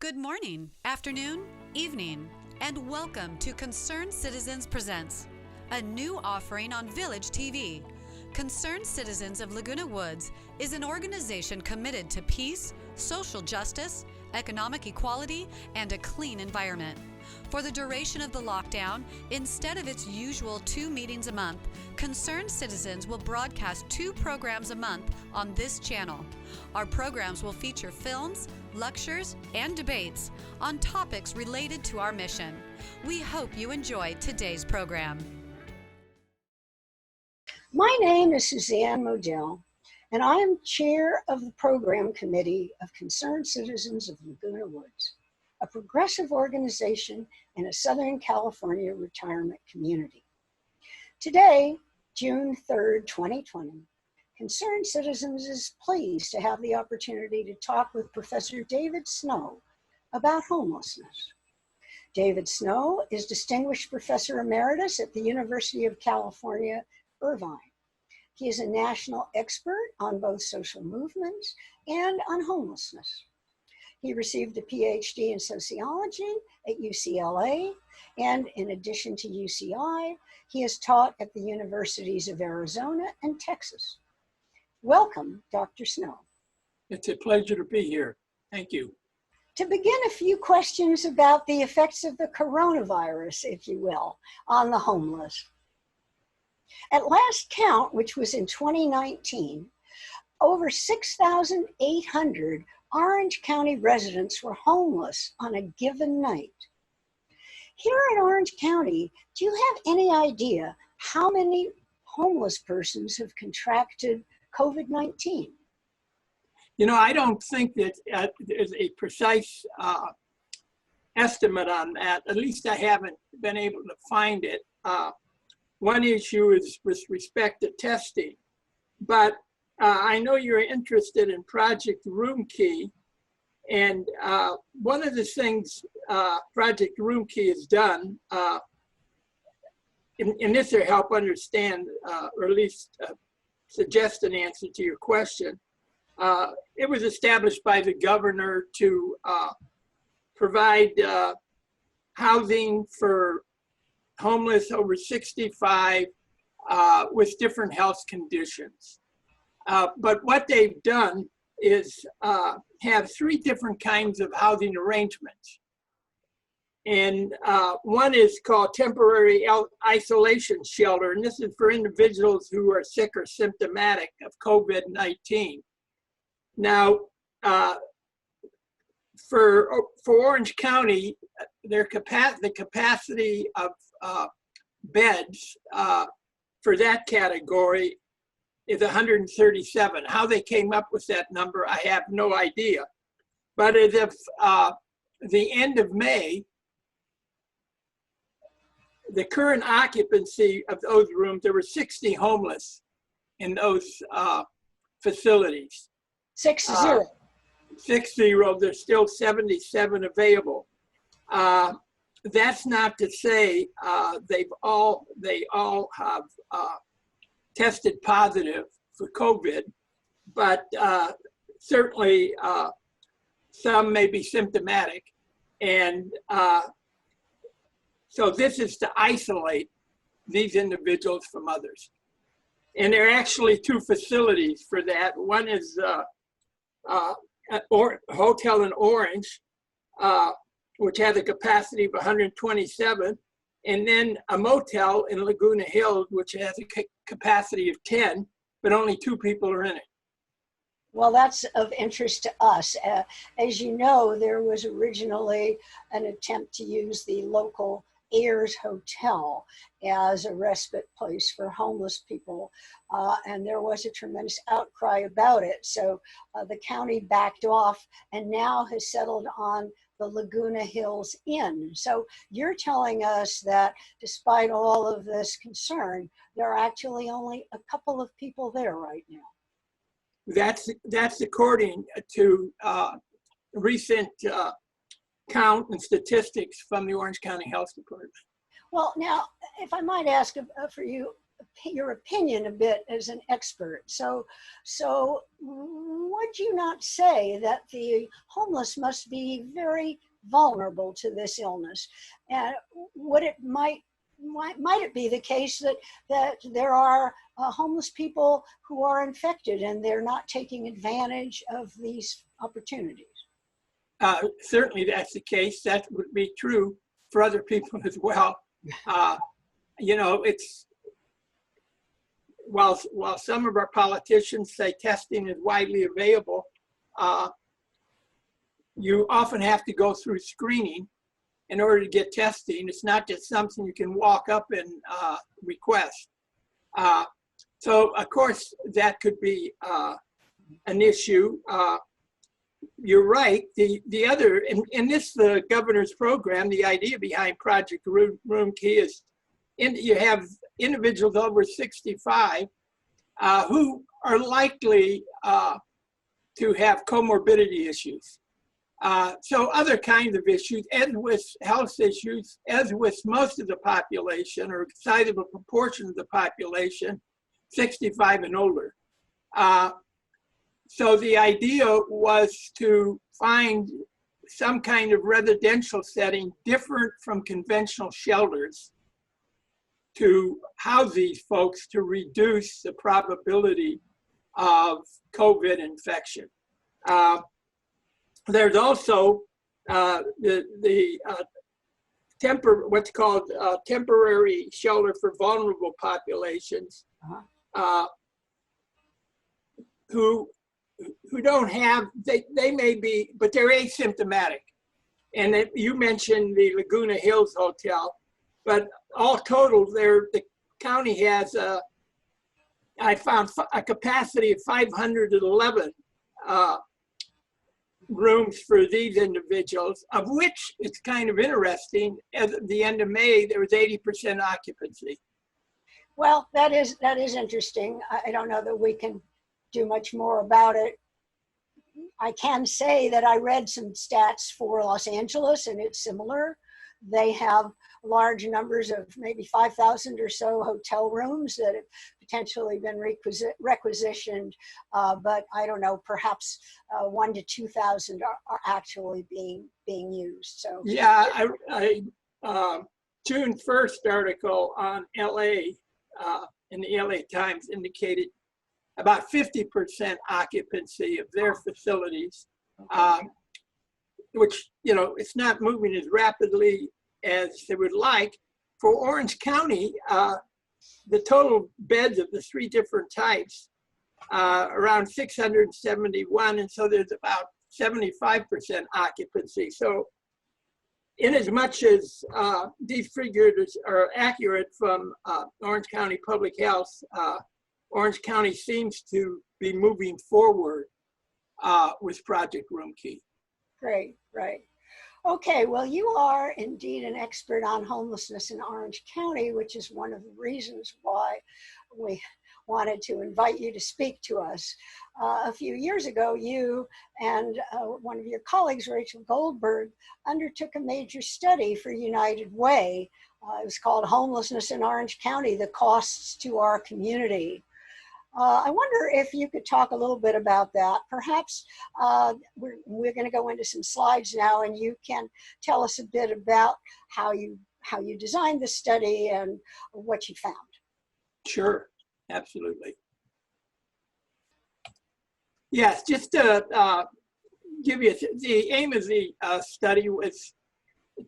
Good morning, afternoon, evening, and welcome to Concerned Citizens Presents, a new offering on Village TV. Concerned Citizens of Laguna Woods is an organization committed to peace, social justice, economic equality, and a clean environment. For the duration of the lockdown, instead of its usual 2 meetings a month, Concerned Citizens will broadcast 2 programs a month on this channel. Our programs will feature films, lectures, and debates on topics related to our mission. We hope you enjoy today's program. My name is Suzanne Modell, and I am chair of the program committee of Concerned Citizens of Laguna Woods, a progressive organization in a Southern California retirement community. Today, June 3rd, 2020, Concerned Citizens is pleased to have the opportunity to talk with Professor David Snow about homelessness. David Snow is Distinguished Professor Emeritus at the University of California, Irvine. He is a national expert on both social movements and on homelessness. He received a PhD in sociology at UCLA, and in addition to UCI, he has taught at the universities of Arizona and Texas. Welcome, Dr. Snow. It's a pleasure to be here. Thank you. To begin, a few questions about the effects of the coronavirus, if you will, on the homeless. At last count, which was in 2019, over 6,800 Orange County residents were homeless on a given night. Here in Orange County, do you have any idea how many homeless persons have contracted COVID-19? You know, I don't think that there's a precise estimate on that. At least I haven't been able to find it. One issue is with respect to testing, but I know you're interested in Project Room Key, and one of the things Project Room Key has done, and this will help understand, or at least suggest an answer to your question. It was established by the governor to provide housing for homeless over 65 with different health conditions. But what they've done is have 3 different kinds of housing arrangements. And one is called temporary isolation shelter, and this is for individuals who are sick or symptomatic of COVID-19. Now, for Orange County, the capacity of beds for that category is 137. How they came up with that number, I have no idea. But as of the end of May, the current occupancy of those rooms, there were 60 homeless in those facilities. 60. 60, there's still 77 available. That's not to say they all have tested positive for COVID, but certainly some may be symptomatic. And so this is to isolate these individuals from others. And there are actually 2 facilities for that. One is a hotel in Orange, which has a capacity of 127, and then a motel in Laguna Hills, which has a capacity of 10, but only 2 people are in it. Well, that's of interest to us. As you know, there was originally an attempt to use the local Ayers Hotel as a respite place for homeless people, and there was a tremendous outcry about it. So the county backed off and now has settled on the Laguna Hills Inn. So you're telling us that despite all of this concern, there are actually only a couple of people there right now. That's according to recent count and statistics from the Orange County Health Department. Well, now, if I might ask for you, your opinion a bit as an expert. So what would you not say that the homeless must be very vulnerable to this illness? And would it might it be the case that there are homeless people who are infected and they're not taking advantage of these opportunities? Certainly that's the case. That would be true for other people as well. You know, it's, while some of our politicians say testing is widely available, you often have to go through screening in order to get testing. It's not just something you can walk up and request. So of course that could be an issue. You're right. The other, in this the governor's program, the idea behind Project Room Key is you have individuals over 65 who are likely to have comorbidity issues. So other kinds of issues, as with health issues, as with most of the population or sizable proportion of the population, 65 and older. So the idea was to find some kind of residential setting different from conventional shelters to house these folks to reduce the probability of COVID infection. There's also what's called temporary shelter for vulnerable populations, who don't have, they may be, but they're asymptomatic. And you mentioned the Laguna Hills Hotel, but all total, the county has I found a capacity of 511 rooms for these individuals, of which it's kind of interesting, at the end of May, there was 80% occupancy. Well, that is interesting. I don't know that we can do much more about it. I can say that I read some stats for Los Angeles, and it's similar. They have large numbers of maybe 5,000 or so hotel rooms that have potentially been requisitioned, but I don't know, perhaps 1,000 to 2,000 are actually being used. So yeah, I June 1st article on LA in the LA Times indicated about 50% occupancy of their facilities, which, you know, it's not moving as rapidly as they would like. For Orange County, the total beds of the three different types, around 671, and so there's about 75% occupancy. So in as much as these figures are accurate from Orange County Public Health, Orange County seems to be moving forward with Project Room Key. Great, right. Okay, well, you are indeed an expert on homelessness in Orange County, which is one of the reasons why we wanted to invite you to speak to us. A few years ago, you and one of your colleagues, Rachel Goldberg, undertook a major study for United Way. It was called Homelessness in Orange County, the Costs to Our Community. I wonder if you could talk a little bit about that. Perhaps we're going to go into some slides now, and you can tell us a bit about how you designed the study and what you found. Sure, absolutely. Yes, just to give you, the aim of the study was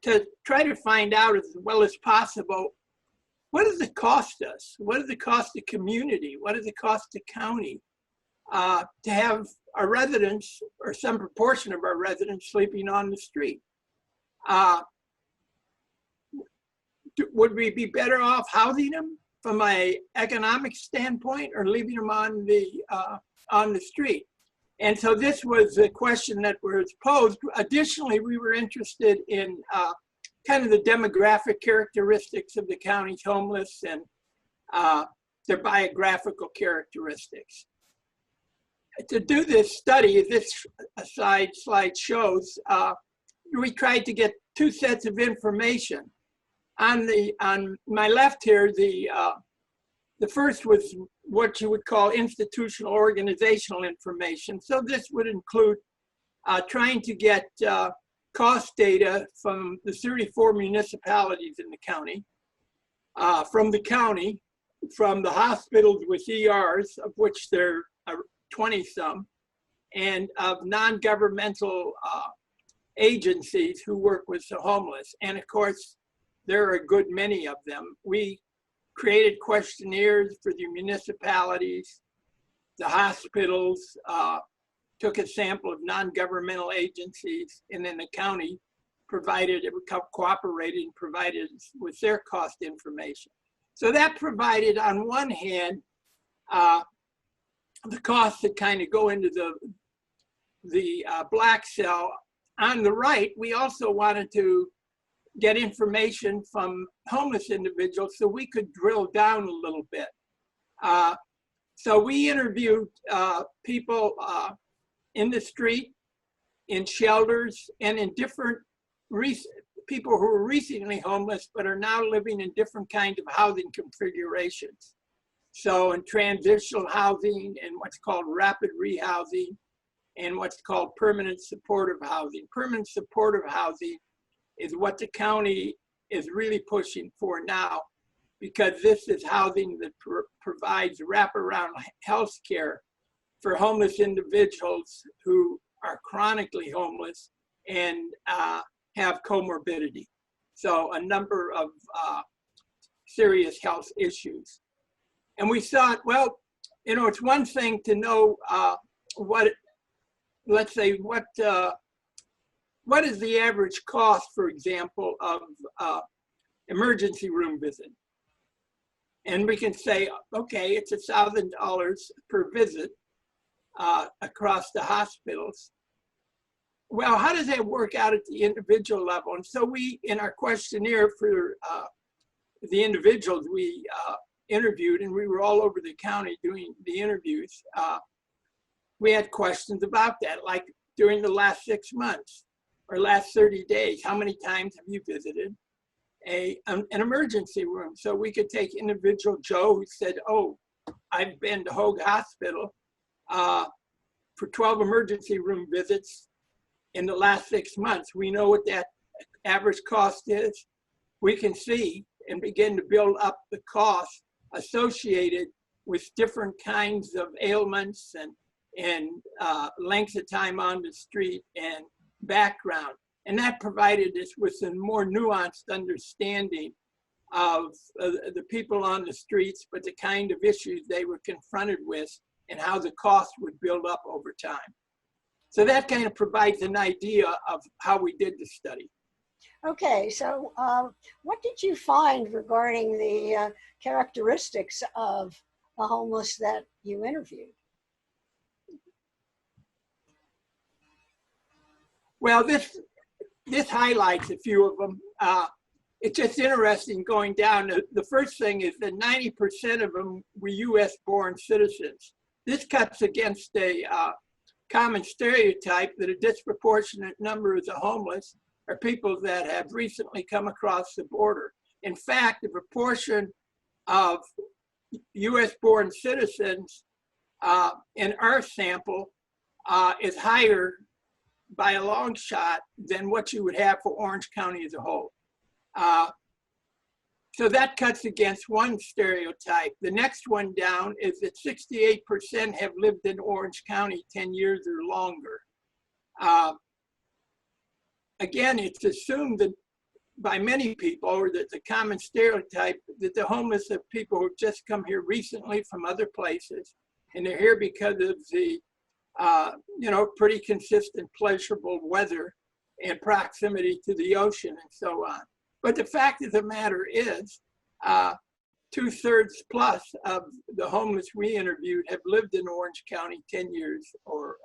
to try to find out as well as possible, what does it cost us? What does it cost the community? What does it cost the county to have our residents, or some proportion of our residents, sleeping on the street? Would we be better off housing them from an economic standpoint, or leaving them on the street? And so this was a question that was posed. Additionally, we were interested in kind of the demographic characteristics of the county's homeless and their biographical characteristics. To do this study, this slide shows, we tried to get two sets of information. On my left here, the first was what you would call institutional organizational information. So this would include trying to get cost data from the 34 municipalities in the county, from the hospitals with ERs, of which there are 20 some, and of non-governmental agencies who work with the homeless. And of course, there are a good many of them. We created questionnaires for the municipalities, the hospitals, took a sample of non-governmental agencies, and then the county cooperated and provided with their cost information. So that provided, on one hand, the costs that kind of go into the black cell. On the right, we also wanted to get information from homeless individuals so we could drill down a little bit. So we interviewed people in the street, in shelters, and in different people who were recently homeless but are now living in different kinds of housing configurations. So in transitional housing and what's called rapid rehousing and what's called permanent supportive housing. Permanent supportive housing is what the county is really pushing for now, because this is housing that provides wraparound health care for homeless individuals who are chronically homeless and have comorbidity. So a number of serious health issues. And we thought, well, you know, it's one thing to know what is the average cost, for example, of emergency room visit. And we can say, okay, it's $1,000 per visit across the hospitals. Well, how does that work out at the individual level? And so we, in our questionnaire for the individuals we interviewed, and we were all over the county doing the interviews, we had questions about that, like during the last 6 months or last 30 days, how many times have you visited an emergency room? So we could take individual Joe who said, oh, I've been to Hoag Hospital for 12 emergency room visits in the last 6 months. We know what that average cost is. We can see and begin to build up the cost associated with different kinds of ailments and length of time on the street and background. And that provided us with a more nuanced understanding of the people on the streets, but the kind of issues they were confronted with and how the cost would build up over time. So that kind of provides an idea of how we did the study. Okay, so what did you find regarding the characteristics of the homeless that you interviewed? Well, this highlights a few of them. It's just interesting going down. The first thing is that 90% of them were US-born citizens. This cuts against a common stereotype that a disproportionate number of the homeless are people that have recently come across the border. In fact, the proportion of US-born citizens in our sample is higher by a long shot than what you would have for Orange County as a whole. So that cuts against one stereotype. The next one down is that 68% have lived in Orange County 10 years or longer. Again, it's assumed that by many people, or that the common stereotype, that the homeless are people who just come here recently from other places, and they're here because of the pretty consistent, pleasurable weather and proximity to the ocean and so on. But the fact of the matter is, 2/3 plus of the homeless we interviewed have lived in Orange County 10 years or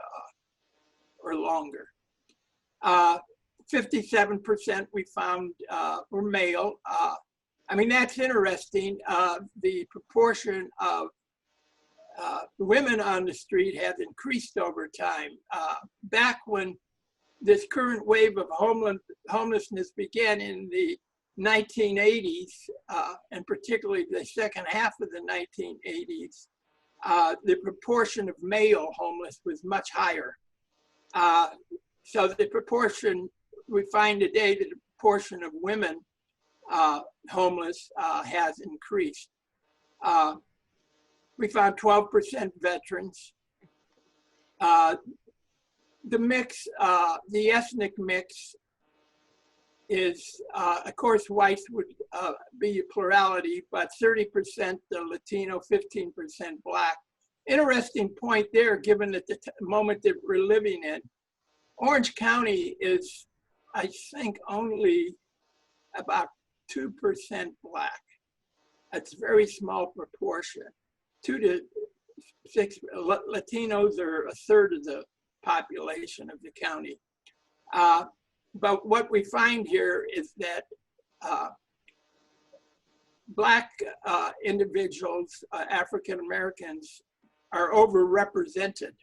longer. 57% we found were male. I mean, that's interesting. The proportion of women on the street has increased over time. Back when this current wave of homelessness began in the 1980s, and particularly the second half of the 1980s, the proportion of male homeless was much higher. So the proportion we find today, the proportion of women homeless has increased. We found 12% veterans. The mix, the ethnic mix is, of course, whites would be a plurality, but 30% Latino, 15% Black. Interesting point there, given at the moment that we're living in. Orange County is, I think, only about 2% Black. That's a very small proportion. 2 to 6 Latinos are a third of the population of the county. But what we find here is that Black individuals, African Americans, are overrepresented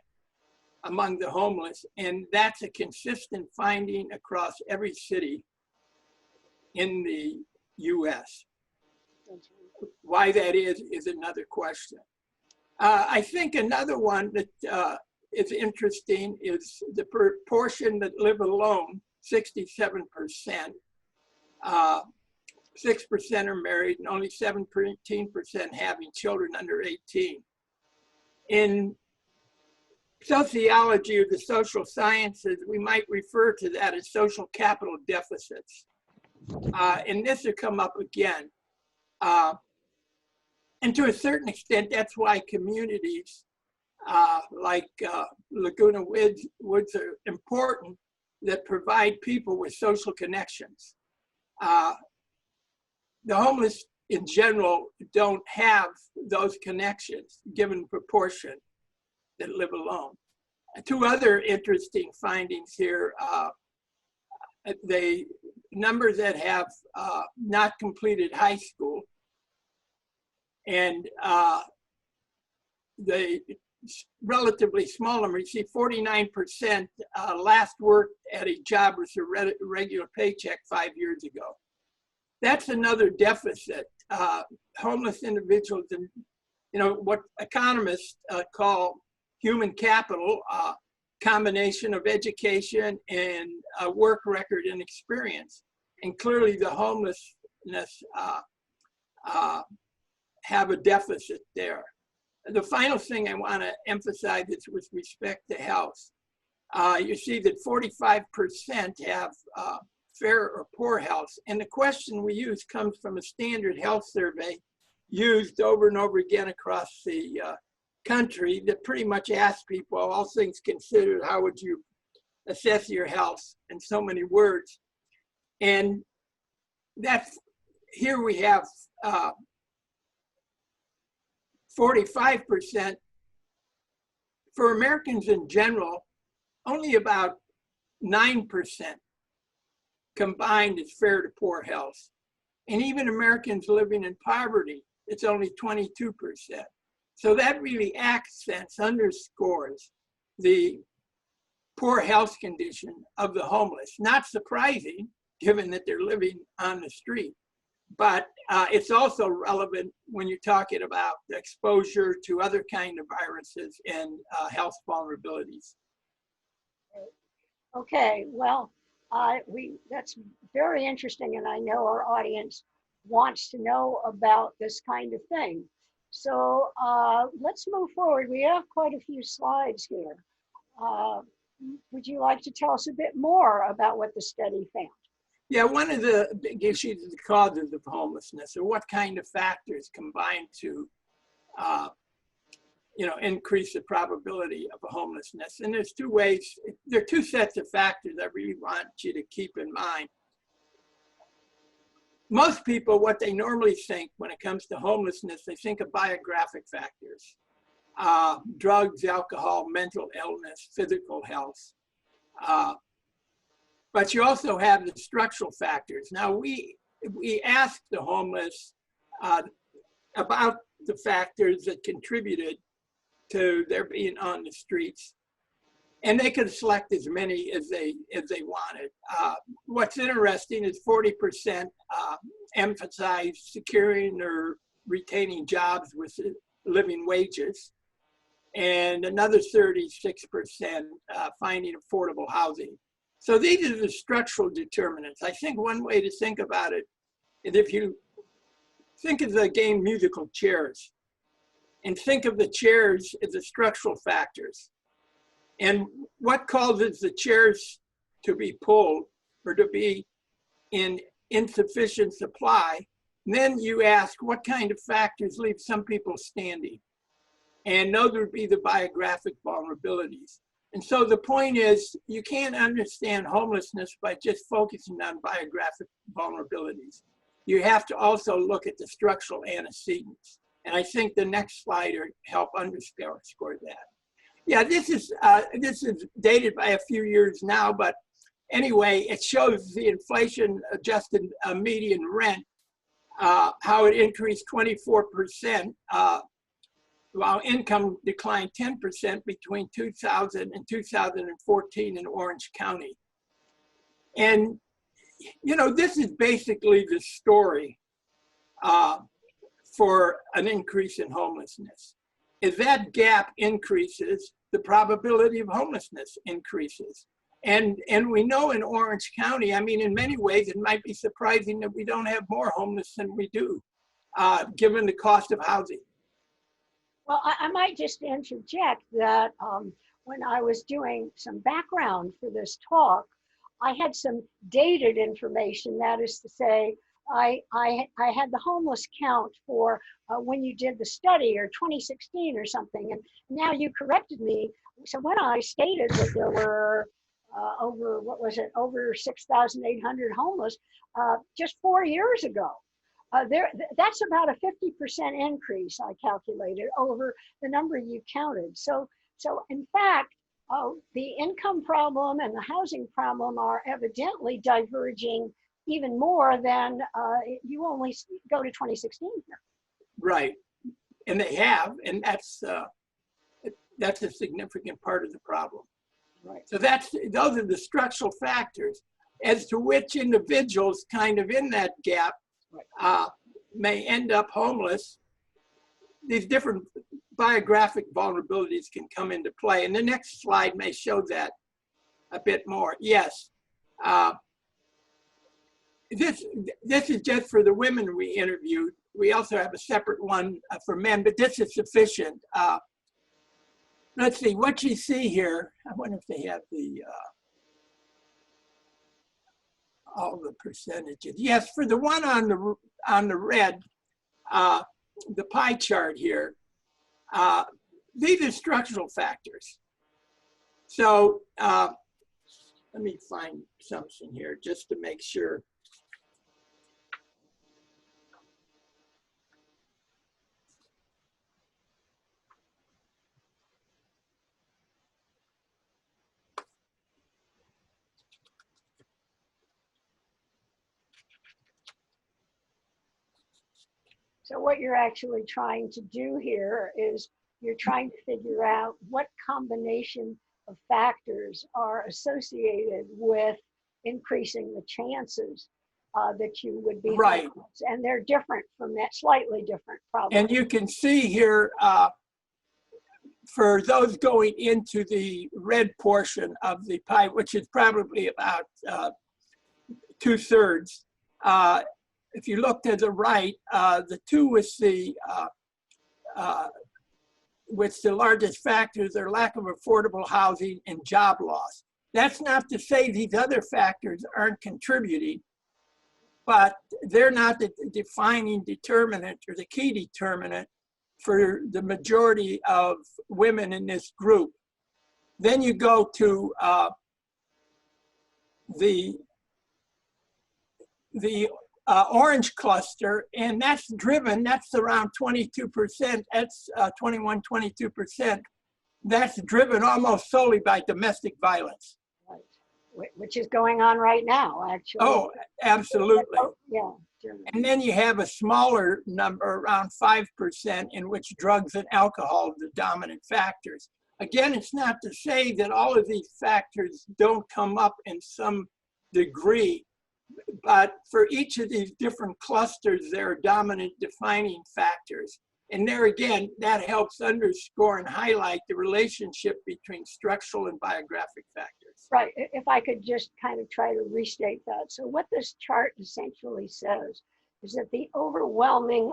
among the homeless, and that's a consistent finding across every city in the US. Why that is another question. I think another one that is interesting is the proportion that live alone, 67%. 6% are married and only 17% having children under 18. In sociology or the social sciences, we might refer to that as social capital deficits. And this will come up again. And to a certain extent, that's why communities like Laguna Woods are important, that provide people with social connections. The homeless in general don't have those connections given the proportion that live alone. Two other interesting findings here. The number that have not completed high school, and the relatively small number, you see 49% last worked at a job with a regular paycheck 5 years ago. That's another deficit. Homeless individuals, and what economists call human capital, combination of education and work record and experience. And clearly the homelessness have a deficit there. The final thing I want to emphasize is with respect to health. You see that 45% have fair or poor health. And the question we use comes from a standard health survey used over and over again across the country that pretty much asks people, all things considered, how would you assess your health in so many words? And that's, here we have 45%. For Americans in general, only about 9% combined is fair to poor health. And even Americans living in poverty, it's only 22%. So that really accents, underscores the poor health condition of the homeless. Not surprising, given that they're living on the street. But it's also relevant when you're talking about the exposure to other kind of viruses and health vulnerabilities. Okay, well, that's very interesting, and I know our audience wants to know about this kind of thing. So let's move forward. We have quite a few slides here. Would you like to tell us a bit more about what the study found? Yeah, one of the big issues is the causes of homelessness, or what kind of factors combine to increase the probability of a homelessness. And there's two ways, there are two sets of factors I really want you to keep in mind. Most people, what they normally think when it comes to homelessness, they think of biographic factors, drugs, alcohol, mental illness, physical health. But you also have the structural factors. Now, we asked the homeless about the factors that contributed to their being on the streets, and they could select as many as they wanted. What's interesting is 40% emphasize securing or retaining jobs with living wages. and another 36% finding affordable housing. So these are the structural determinants. I think one way to think about it is if you think of the game musical chairs and think of the chairs as the structural factors. And what causes the chairs to be pulled or to be in insufficient supply, then you ask what kind of factors leave some people standing. And those would be the biographic vulnerabilities. And so the point is, you can't understand homelessness by just focusing on biographic vulnerabilities. You have to also look at the structural antecedents. And I think the next slide will help underscore that. Yeah, this is dated by a few years now, but anyway, it shows the inflation-adjusted median rent, how it increased 24%, while income declined 10% between 2000 and 2014 in Orange County. And, you know, this is basically the story for an increase in homelessness. As that gap increases, the probability of homelessness increases. And we know in Orange County, I mean, in many ways, it might be surprising that we don't have more homeless than we do, given the cost of housing. Well, I might just interject that when I was doing some background for this talk, I had some dated information. That is to say, I had the homeless count for when you did the study, or 2016 or something, and now you corrected me. So when I stated that there were over 6,800 homeless just 4 years ago. That's about a 50% increase, I calculated, over the number you counted. So in fact, the income problem and the housing problem are evidently diverging even more than you only go to 2016 here. Right, and they have, and that's a significant part of the problem. Right. So those are the structural factors as to which individuals kind of in that gap may end up homeless. These different biographic vulnerabilities can come into play. And the next slide may show that a bit more. Yes. This is just for the women we interviewed. We also have a separate one for men, but this is sufficient. Let's see, what you see here, I wonder if they have the all the percentages. Yes, for the one on the red, the pie chart here, these are structural factors. So let me find something here just to make sure. So what you're actually trying to do here is you're trying to figure out what combination of factors are associated with increasing the chances that you would be right. homeless. And they're different from that, slightly different probably. And you can see here, for those going into the red portion of the pie, which is probably about 2/3, if you look to the right, the two with the largest factors are lack of affordable housing and job loss. That's not to say these other factors aren't contributing, but they're not the defining determinant or the key determinant for the majority of women in this group. Then you go to the orange cluster, and that's around 22%, that's 21, 22%. That's driven almost solely by domestic violence. Right. Which is going on right now, actually. Oh, absolutely. Yeah. And then you have a smaller number, around 5%, in which drugs and alcohol are the dominant factors. Again, it's not to say that all of these factors don't come up in some degree, but for each of these different clusters, there are dominant defining factors. And there again, that helps underscore and highlight the relationship between structural and biographic factors. Right. If I could just kind of try to restate that. So what this chart essentially says is that the overwhelming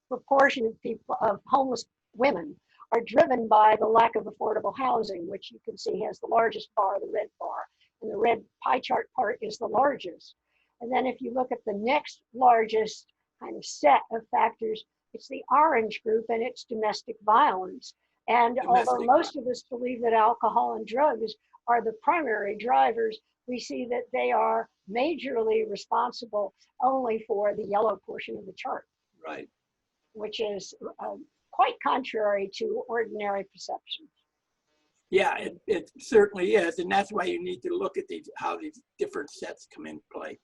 proportion of people, of homeless women, are driven by the lack of affordable housing, which you can see has the largest bar, the red bar, and the red pie chart part is the largest. And then if you look at the next largest kind of set of factors, it's the orange group, and it's domestic violence. And although most of us believe that alcohol and drugs are the primary drivers, we see that they are majorly responsible only for the yellow portion of the chart. Right. Which is quite contrary to ordinary perceptions. Yeah, it certainly is. And that's why you need to look at how these different sets come into play.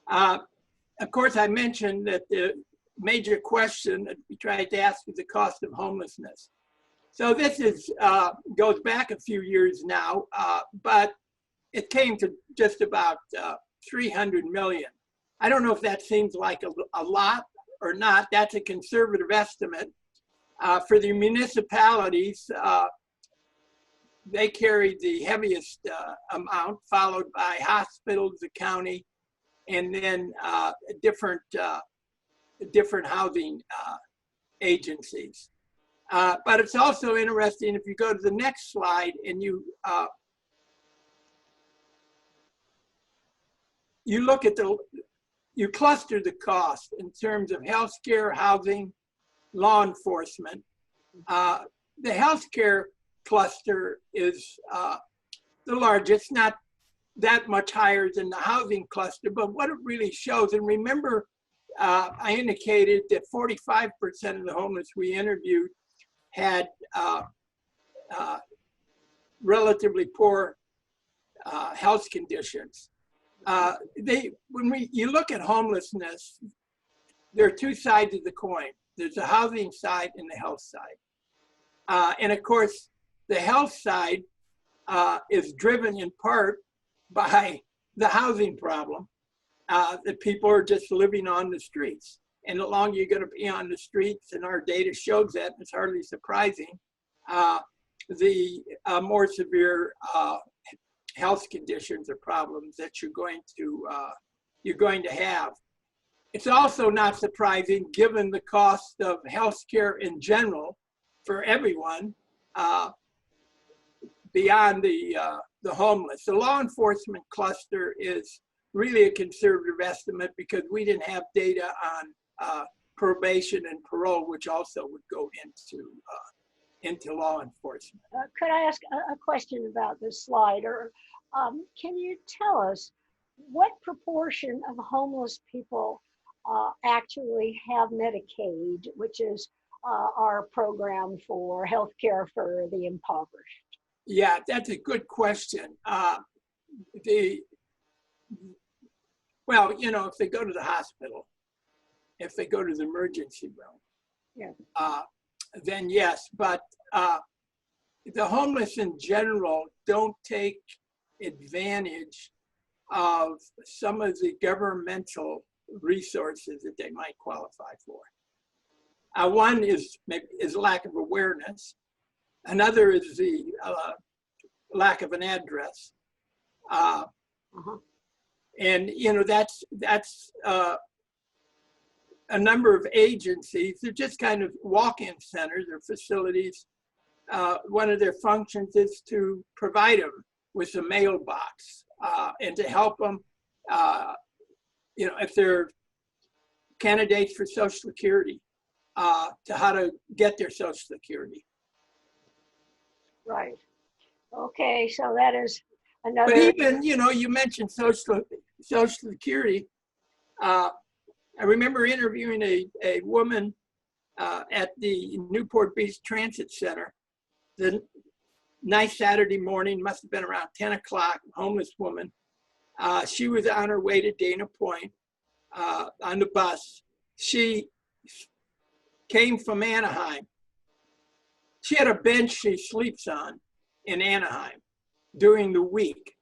Of course, I mentioned that the major question that we tried to ask is the cost of homelessness. So this goes back a few years now, but it came to just about 300 million. I don't know if that seems like a lot or not. That's a conservative estimate. For the municipalities, they carried the heaviest amount, followed by hospitals, the county, and then different housing agencies. But it's also interesting if you go to the next slide and you look at you cluster the cost in terms of healthcare, housing, law enforcement. The healthcare cluster is the largest, not that much higher than the housing cluster, but what it really shows, and remember, I indicated that 45% of the homeless we interviewed had relatively poor health conditions. When you look at homelessness, there are two sides of the coin. There's the housing side and the health side. And of course, the health side is driven in part by the housing problem, that people are just living on the streets. And the longer you're going to be on the streets, and our data shows that, it's hardly surprising, the more severe health conditions or problems that you're going to have. It's also not surprising, given the cost of healthcare in general for everyone, beyond the homeless. The law enforcement cluster is really a conservative estimate because we didn't have data on probation and parole, which also would go into law enforcement. Could I ask a question about this slide? Or can you tell us what proportion of homeless people actually have Medicaid, which is our program for healthcare for the impoverished? Yeah, that's a good question. Well, you know, if they go to the hospital, if they go to the emergency room, yeah, then yes. But the homeless in general don't take advantage of some of the governmental resources that they might qualify for. One is lack of awareness. Another is the lack of an address. And you know, that's a number of agencies. They're just kind of walk-in centers or facilities. One of their functions is to provide them with a mailbox and to help them, you know, if they're candidates for Social Security, to how to get their Social Security. Right. Okay, so that is another. But even, you know, you mentioned Social Security. I remember interviewing a woman at the Newport Beach Transit Center the nice Saturday morning, must have been around 10 o'clock, homeless woman. She was on her way to Dana Point on the bus. She came from Anaheim. She had a bench she sleeps on in Anaheim during the week,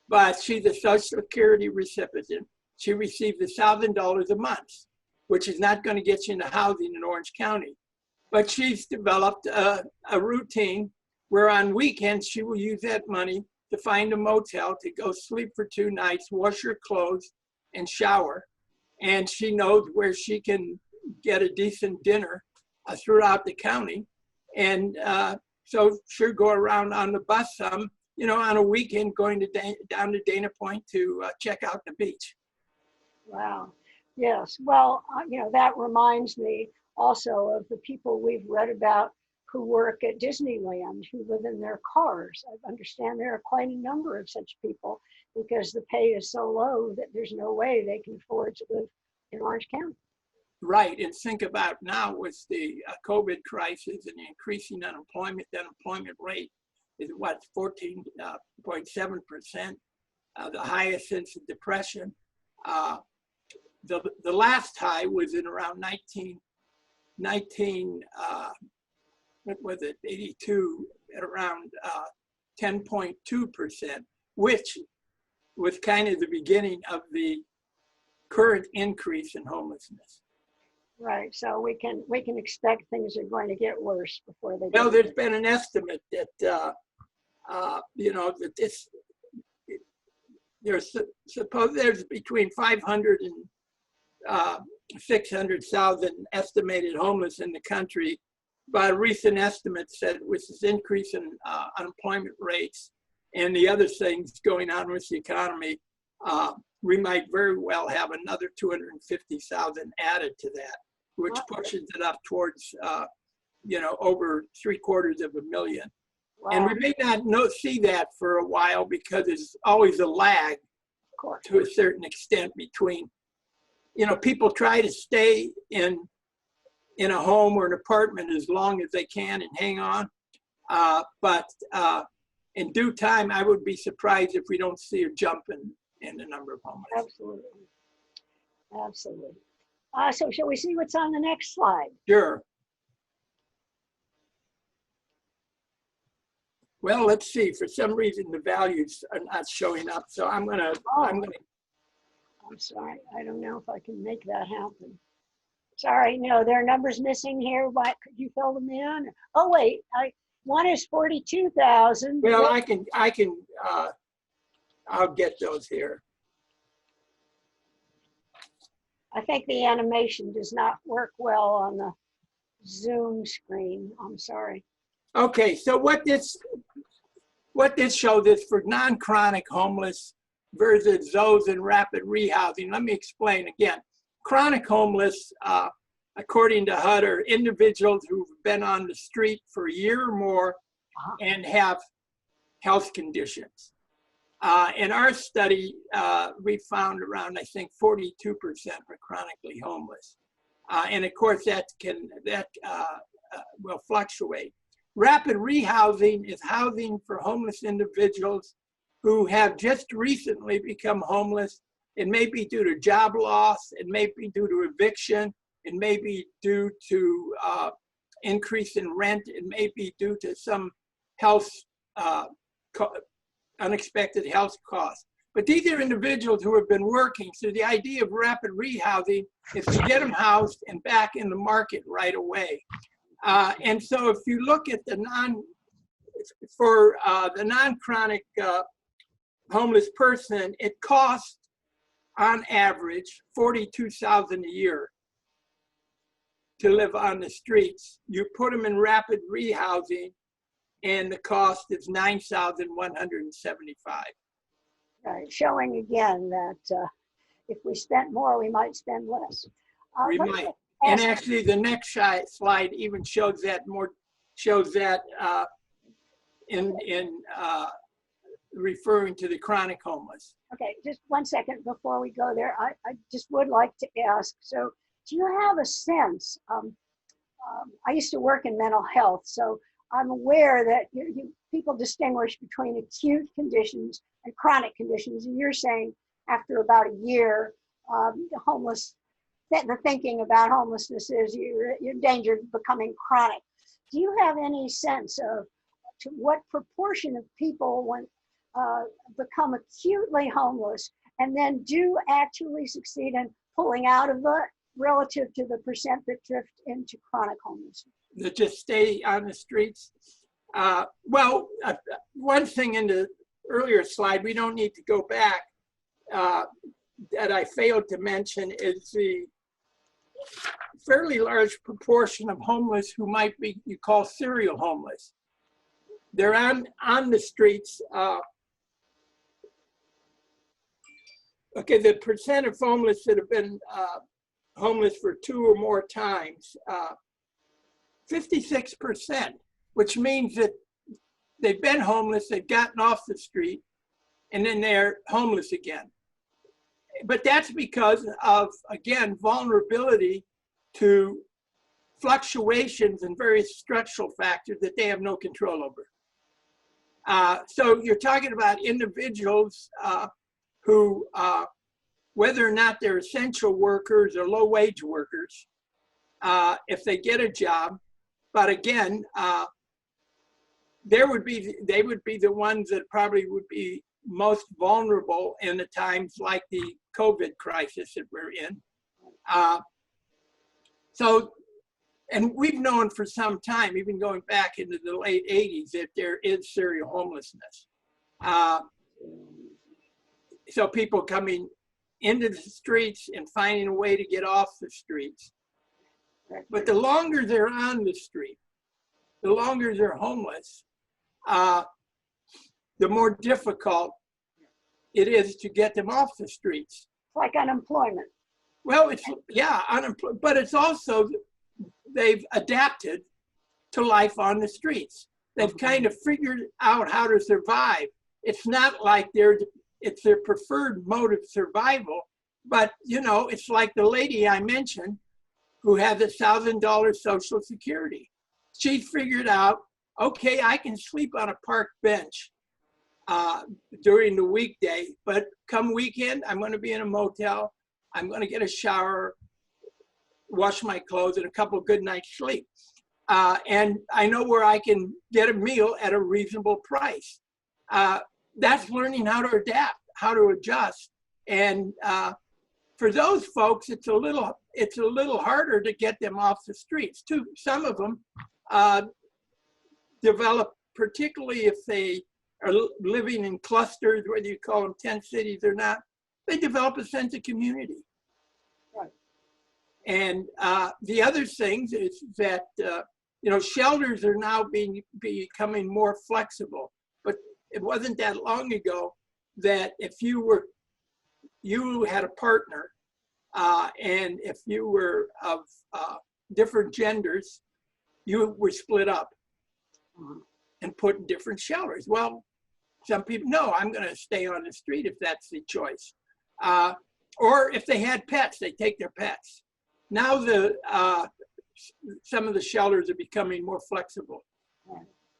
but she's a Social Security recipient. She received $1,000 a month, which is not going to get you into housing in Orange County. But she's developed a routine where on weekends she will use that money to find a motel to go sleep for 2 nights, wash her clothes, and shower. And she knows where she can get a decent dinner throughout the county. And so she'll go around on the bus some, you know, on a weekend going to down to Dana Point to check out the beach. Wow. Yes. Well, you know, that reminds me also of the people we've read about who work at Disneyland, who live in their cars. I understand there are quite a number of such people because the pay is so low that there's no way they can afford to live in Orange County. Right. And think about now with the COVID crisis and the increasing unemployment, the unemployment rate is what, 14.7%, the highest since the Depression. The last high was in around 82, at around 10.2%, which was kind of the beginning of the current increase in homelessness. Right. So we can expect things are going to get worse before they. Well, there's been an estimate that you know, that there's between 500 and 600,000 estimated homeless in the country. But a recent estimate said with this increase in unemployment rates and the other things going on with the economy, we might very well have another 250,000 added to that, which pushes it up towards, you know, over 750,000. Wow. And we may not see that for a while because there's always a lag to a certain extent between, you know, people try to stay in a home or an apartment as long as they can and hang on. But in due time, I would be surprised if we don't see a jump in the number of homeless. Absolutely. Absolutely. So shall we see what's on the next slide? Sure. Well, let's see. For some reason, the values are not showing up. So I'm gonna. I'm sorry. I don't know if I can make that happen. Sorry, no, there are numbers missing here. Why could you fill them in? Oh wait, one is 42,000. Well, I can. I'll get those here. I think the animation does not work well on the Zoom screen. I'm sorry. Okay, so what this shows is for non-chronic homeless versus those in rapid rehousing. Let me explain again. Chronic homeless, according to HUD, are individuals who've been on the street for a year or more and have health conditions. In our study, we found around, I think, 42% were chronically homeless. And of course, that will fluctuate. Rapid rehousing is housing for homeless individuals who have just recently become homeless. It may be due to job loss, it may be due to eviction, it may be due to increase in rent, it may be due to some health, unexpected health costs. But these are individuals who have been working, so the idea of rapid rehousing is to get them housed and back in the market right away. And so if you look at the non-chronic homeless person, it costs on average $42,000 a year to live on the streets. You put them in rapid rehousing and the cost is $9,175. Right, showing again that if we spent more, we might spend less. We might. And actually, the next slide even shows that in referring to the chronic homeless. Okay, just 1 second before we go there. I just would like to ask, so do you have a sense, I used to work in mental health, so I'm aware that people distinguish between acute conditions and chronic conditions, and you're saying after about a year, the thinking about homelessness is you're in danger of becoming chronic. Do you have any sense of to what proportion of people become acutely homeless and then do actually succeed in pulling out of it relative to the percent that drift into chronic homelessness? that just stay on the streets? Well, one thing in the earlier slide, we don't need to go back, that I failed to mention is the fairly large proportion of homeless who might be, you call serial homeless. They're on the streets. Okay, the percent of homeless that have been homeless for 2 or more times, 56%, which means that they've been homeless, they've gotten off the street, and then they're homeless again. But that's because of, again, vulnerability to fluctuations and various structural factors that they have no control over. So you're talking about individuals who, whether or not they're essential workers or low-wage workers, if they get a job, but again, they would be the ones that probably would be most vulnerable in the times like the COVID crisis that we're in. So, and we've known for some time, even going back into the late 80s, that there is serial homelessness. So people coming into the streets and finding a way to get off the streets. But the longer they're on the street, the longer they're homeless, the more difficult it is to get them off the streets. Like unemployment. Well, it's, yeah, but it's also, they've adapted to life on the streets. They've kind of figured out how to survive. It's not like it's their preferred mode of survival, but you know, it's like the lady I mentioned who had the $1,000 Social Security. She figured out, okay, I can sleep on a park bench during the weekday, but come weekend, I'm going to be in a motel. I'm going to get a shower, wash my clothes, and a couple of good nights sleep. And I know where I can get a meal at a reasonable price. That's learning how to adapt, how to adjust. And for those folks, it's a little harder to get them off the streets too. Some of them develop, particularly if they are living in clusters, whether you call them tent cities or not, they develop a sense of community. Right. And the other things is that, you know, shelters are now becoming more flexible, but it wasn't that long ago that if you had a partner and if you were of different genders, you were split up and put in different shelters. Well, some people, no, I'm going to stay on the street if that's the choice. Or if they had pets, they take their pets. Now some of the shelters are becoming more flexible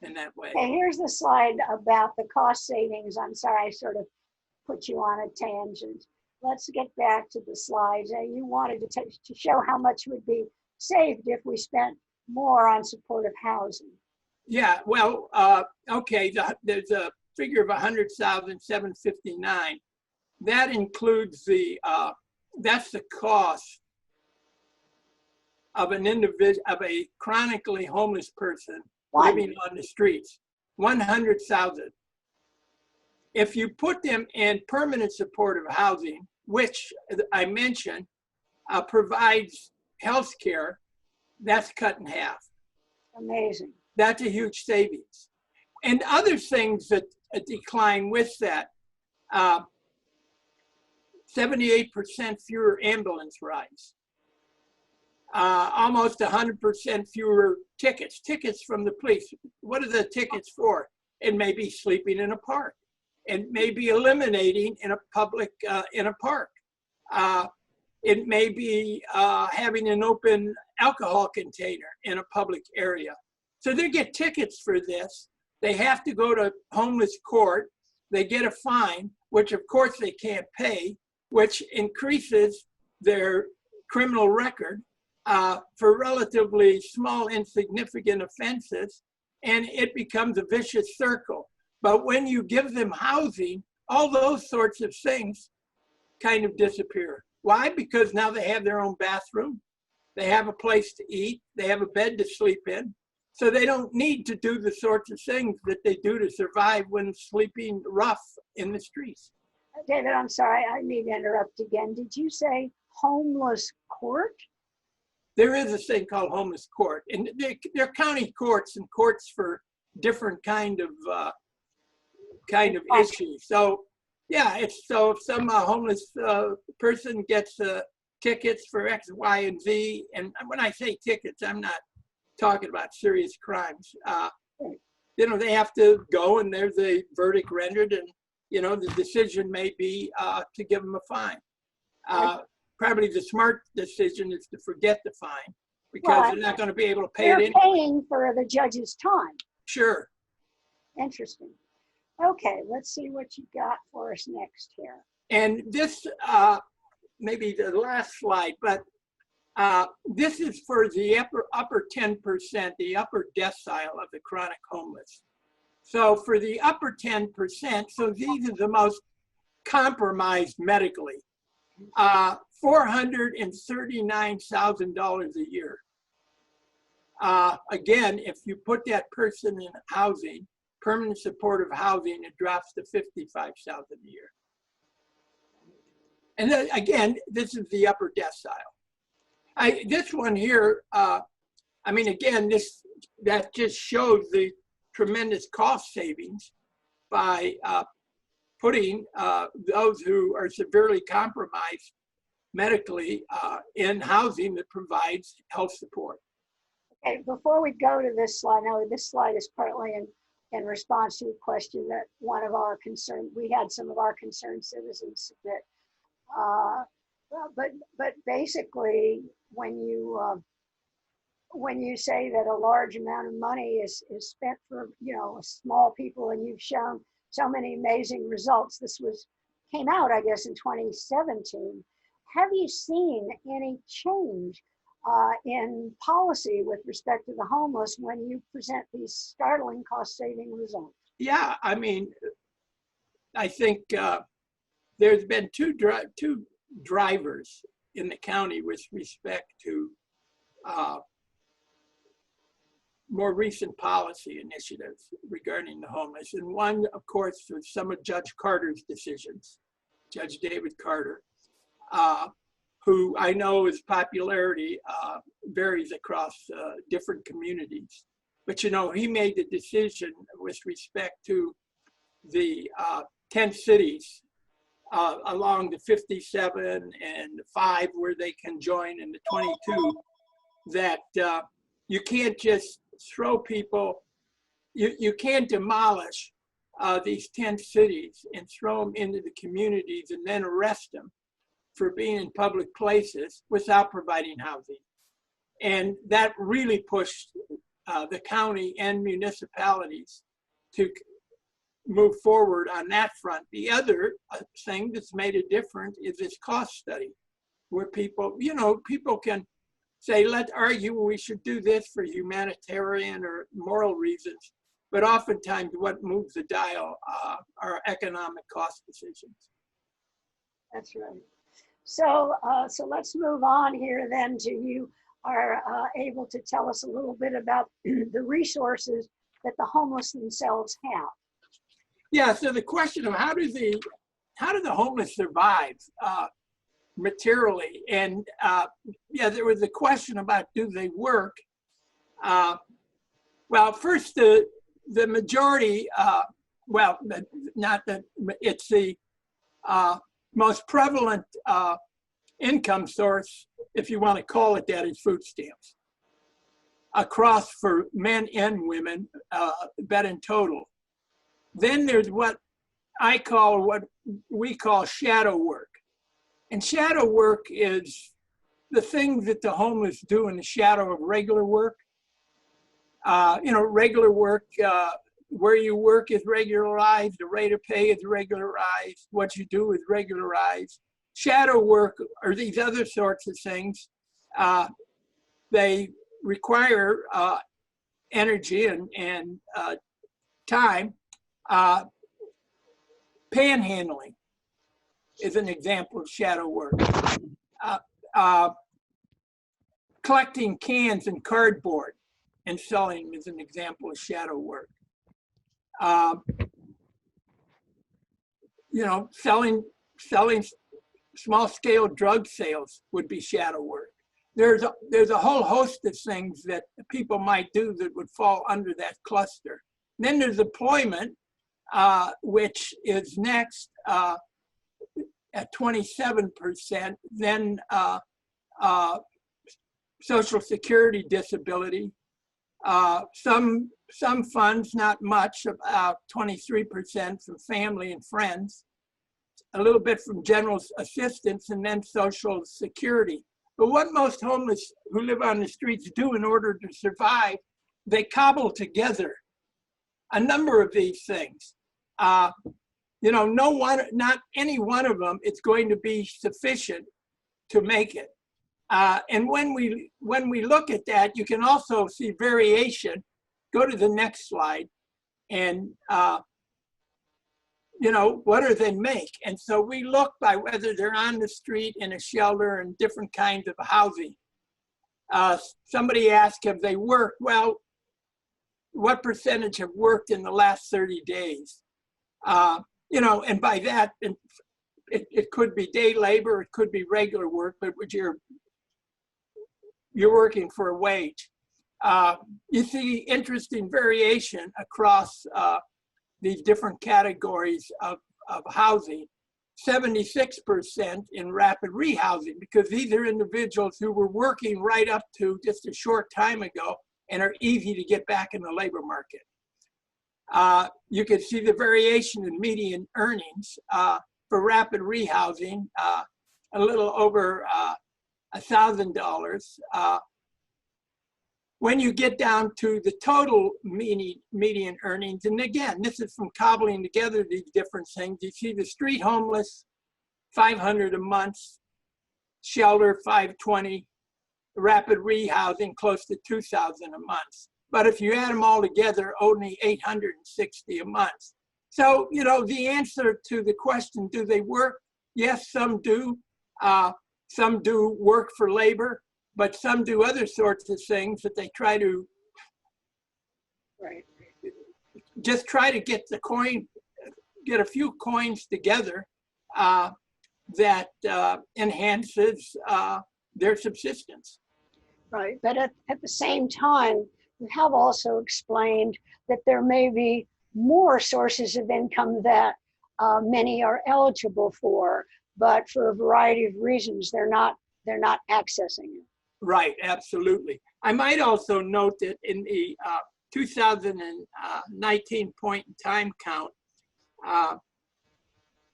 in that way. Okay, here's the slide about the cost savings. I'm sorry, I sort of put you on a tangent. Let's get back to the slides. You wanted to show how much would be saved if we spent more on supportive housing. Yeah, well, okay, there's a figure of 100,759. That includes that's the cost of an individual, of a chronically homeless person living on the streets, 100,000. If you put them in permanent supportive housing, which I mentioned provides health care, that's cut in half. Amazing. That's a huge savings. And other things that decline with that, 78% fewer ambulance rides, almost 100% fewer tickets from the police. What are the tickets for? It may be sleeping in a park. It may be eliminating in a public, in a park. It may be having an open alcohol container in a public area. So they get tickets for this. They have to go to homeless court. They get a fine, which of course they can't pay, which increases their criminal record for relatively small, insignificant offenses, and it becomes a vicious circle. But when you give them housing, all those sorts of things kind of disappear. Why? Because now they have their own bathroom. they have a place to eat, they have a bed to sleep in. So they don't need to do the sorts of things that they do to survive when sleeping rough in the streets. David, I'm sorry, I need to interrupt again. Did you say homeless court? There is a thing called homeless court, and they're county courts and courts for different kind of issues. So yeah, it's so if some homeless person gets tickets for X, Y, and Z, and when I say tickets, I'm not talking about serious crimes. You know, they have to go, and there's a verdict rendered, and you know, the decision may be to give them a fine. Probably the smart decision is to forget the fine, because they're not going to be able to pay it anyway. They're paying for the judge's time. Sure. Interesting. Okay, let's see what you got for us next here. And this, maybe the last slide, but this is for the upper 10%, the upper decile of the chronic homeless. So for the upper 10%, so these are the most compromised medically, $439,000 a year. Again, if you put that person in housing, permanent supportive housing, it drops to $55,000 a year. And then, again, this is the upper decile. This one here, I mean, again, that just shows the tremendous cost savings by putting those who are severely compromised medically in housing that provides health support. Okay, before we go to this slide, now this slide is partly in response to a question that we had some of our concerned citizens submit. But basically, when you say that a large amount of money is spent for, you know, small people, and you've shown so many amazing results, came out, I guess, in 2017. Have you seen any change in policy with respect to the homeless when you present these startling cost-saving results? Yeah, I mean, I think there's been two drivers in the county with respect to more recent policy initiatives regarding the homeless. And one, of course, was some of Judge Carter's decisions, Judge David Carter, who I know his popularity varies across different communities. But, you know, he made the decision with respect to the 10 cities along the 57 and the 5 where they can join, and the 22, that you can't just throw people, you can't demolish these 10 cities and throw them into the communities and then arrest them for being in public places without providing housing. And that really pushed the county and municipalities to move forward on that front. The other thing that's made a difference is this cost study, where people, you know, people can say, let's argue we should do this for humanitarian or moral reasons, but oftentimes what moves the dial are economic cost decisions. That's right. So, so let's move on here then to you are able to tell us a little bit about the resources that the homeless themselves have. Yeah, so the question of how do the homeless survive materially, and yeah, there was a question about do they work. Well, first the majority, well, not that it's the most prevalent income source, if you want to call it that, is food stamps across for men and women, but in total. Then there's what we call shadow work. And shadow work is the things that the homeless do in the shadow of regular work. You know, regular work, where you work is regularized, the rate of pay is regularized, what you do is regularized. Shadow work are these other sorts of things. They require energy and time. Panhandling is an example of shadow work. collecting cans and cardboard and selling them is an example of shadow work. You know, selling small-scale drug sales would be shadow work. There's a whole host of things that people might do that would fall under that cluster. Then there's employment, which is next at 27%. Then Social Security disability. Some funds, not much, about 23% from family and friends, a little bit from general assistance, and then Social Security. But what most homeless who live on the streets do in order to survive, they cobble together a number of these things. You know, not any one of them is going to be sufficient to make it. And when we look at that, you can also see variation. Go to the next slide, and you know, what do they make? And so we look by whether they're on the street, in a shelter, and different kinds of housing. Somebody asked, have they worked? Well, what percentage have worked in the last 30 days? You know, and by that, it could be day labor, it could be regular work, but you're working for a wage. You see interesting variation across these different categories of housing. 76% in rapid rehousing, because these are individuals who were working right up to just a short time ago and are easy to get back in the labor market. You can see the variation in median earnings for rapid rehousing, a little over $1,000. When you get down to the total median earnings, and again, this is from cobbling together these different things. You see the street homeless, $500 a month, shelter, $520, rapid rehousing, close to $2,000 a month. But if you add them all together, only $860 a month. So, you know, the answer to the question, do they work? Yes, some do. Some do work for labor, but some do other sorts of things that they try to just try to get the coin, get a few coins together that enhances their subsistence. Right, but at the same time, you have also explained that there may be more sources of income that many are eligible for, but for a variety of reasons, they're not accessing it. Right, absolutely. I might also note that in the 2019 point in time count,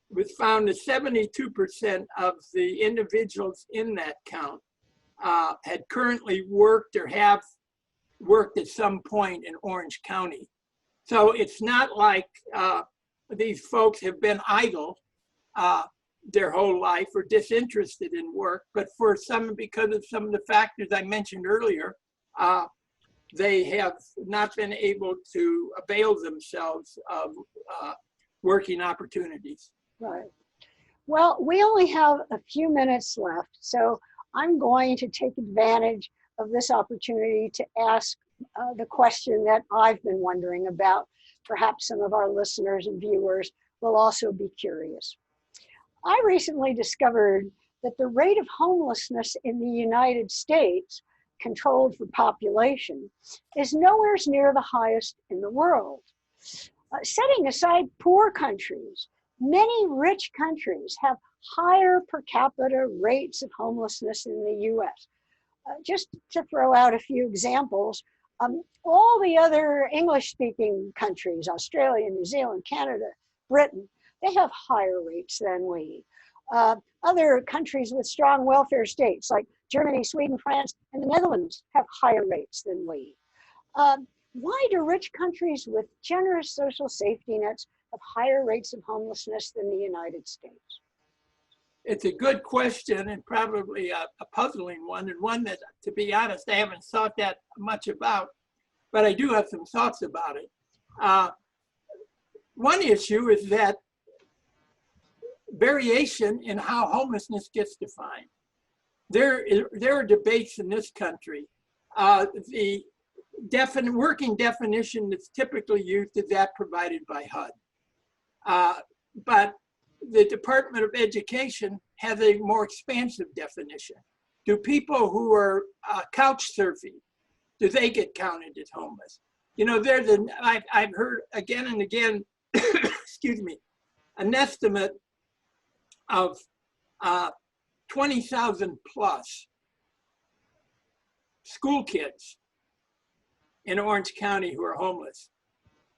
was found that 72% of the individuals in that count had currently worked or have worked at some point in Orange County. So it's not like these folks have been idle their whole life or disinterested in work, but for some, because of some of the factors I mentioned earlier, they have not been able to avail themselves of working opportunities. Right. Well, we only have a few minutes left, so I'm going to take advantage of this opportunity to ask the question that I've been wondering about. Perhaps some of our listeners and viewers will also be curious. I recently discovered that the rate of homelessness in the United States, controlled for population, is nowhere near the highest in the world. Setting aside poor countries, many rich countries have higher per capita rates of homelessness in the US. Just to throw out a few examples, all the other English-speaking countries, Australia, New Zealand, Canada, Britain, they have higher rates than we. Other countries with strong welfare states like Germany, Sweden, France, and the Netherlands have higher rates than we. Why do rich countries with generous social safety nets have higher rates of homelessness than the United States? It's a good question and probably a puzzling one, and one that, to be honest, I haven't thought that much about, but I do have some thoughts about it. One issue is that variation in how homelessness gets defined. there are debates in this country. The working definition that's typically used is that provided by HUD. But the Department of Education has a more expansive definition. Do people who are couch surfing, do they get counted as homeless? You know, I've heard again and again, excuse me, an estimate of 20,000 plus school kids in Orange County who are homeless,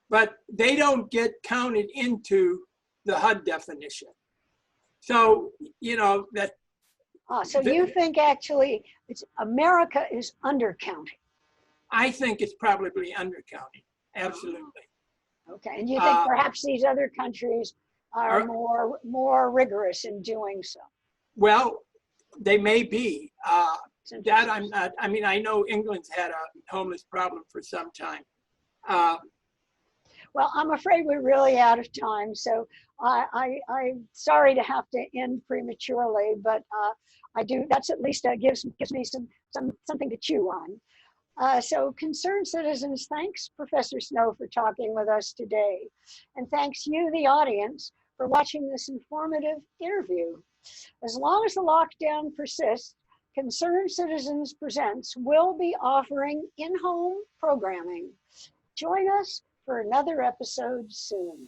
but they don't get counted into the HUD definition. So, you know, that. So you think actually America is undercounting? I think it's probably undercounting, absolutely. Okay, and you think perhaps these other countries are more rigorous in doing so? Well, they may be. That I'm not. I mean, I know England's had a homeless problem for some time. Well, I'm afraid we're really out of time, so I'm sorry to have to end prematurely, but I do. That's at least gives me something to chew on. So, concerned citizens, thanks Professor Snow for talking with us today, and thanks you, the audience, for watching this informative interview. As long as the lockdown persists, Concerned Citizens Presents will be offering in-home programming. Join us for another episode soon.